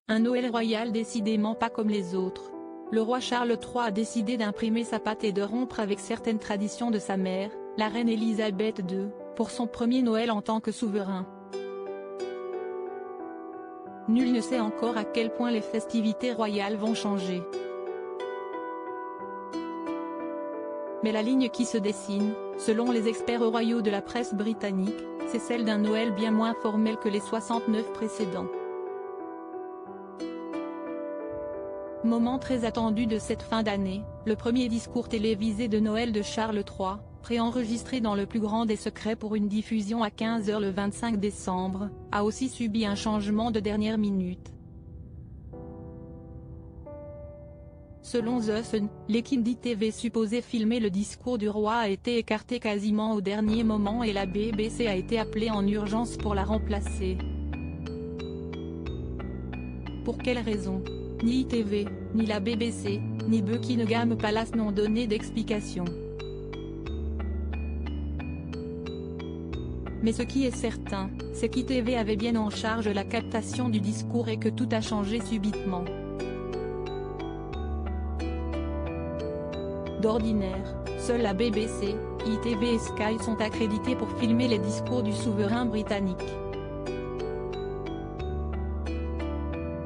Un Noël royal décidément pas comme les autres. Le roi Charles III a décidé d'imprimer sa patte et de rompre avec certaines traditions de sa mère, la reine Elisabeth II, pour son premier Noël en tant que souverain. Nul ne sait encore à quel point les festivités royales vont changer. Mais la ligne qui se dessine, selon les experts royaux de la presse britannique, c'est celle d'un Noël bien moins formel que les 69 précédents. Moment très attendu de cette fin d'année, le premier discours télévisé de Noël de Charles III, préenregistré dans le plus grand des secrets pour une diffusion à 15 h le 25 décembre, a aussi subi un changement de dernière minute. Selon The Sun, l'équipe d'ITV supposée filmer le discours du roi a été écartée quasiment au dernier moment et la BBC a été appelée en urgence pour la remplacer. Pour quelle raison? Ni ITV, ni la BBC, ni Buckingham Palace n'ont donné d'explication. Mais ce qui est certain, c'est qu'ITV avait bien en charge la captation du discours et que tout a changé subitement. D'ordinaire, seuls la BBC, ITV et Sky sont accrédités pour filmer les discours du souverain britannique.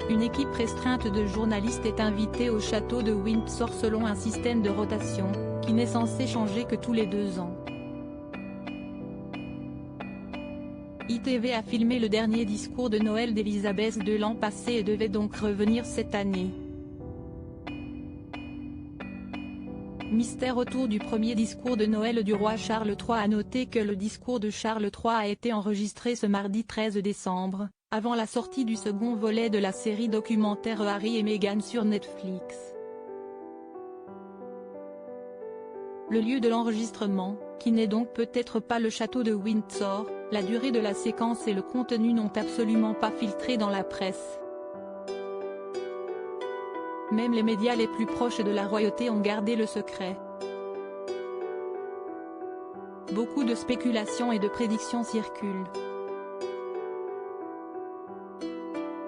Une équipe restreinte de journalistes est invitée au château de Windsor selon un système de rotation, qui n'est censé changer que tous les 2 ans. ITV a filmé le dernier discours de Noël d'Elisabeth II l'an passé et devait donc revenir cette année. Mystère autour du premier discours de Noël du roi Charles III. A noter que le discours de Charles III a été enregistré ce mardi 13 décembre, avant la sortie du second volet de la série documentaire Harry et Meghan sur Netflix. Le lieu de l'enregistrement, qui n'est donc peut-être pas le château de Windsor, la durée de la séquence et le contenu n'ont absolument pas filtré dans la presse. Même les médias les plus proches de la royauté ont gardé le secret. Beaucoup de spéculations et de prédictions circulent.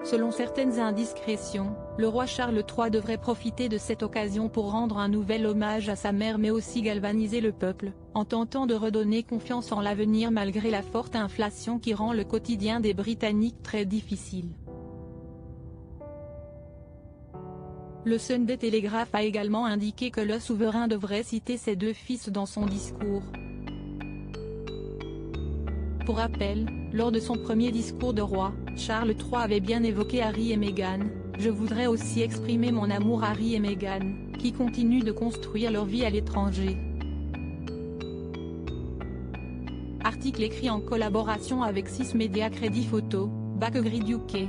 Selon certaines indiscrétions, le roi Charles III devrait profiter de cette occasion pour rendre un nouvel hommage à sa mère mais aussi galvaniser le peuple, en tentant de redonner confiance en l'avenir malgré la forte inflation qui rend le quotidien des Britanniques très difficile. Le Sunday Telegraph a également indiqué que le souverain devrait citer ses 2 fils dans son discours. Pour rappel, lors de son premier discours de roi, Charles III avait bien évoqué Harry et Meghan. « Je voudrais aussi exprimer mon amour à Harry et Meghan, qui continuent de construire leur vie à l'étranger. » Article écrit en collaboration avec 6 médias Crédit Photo, Backgrid UK.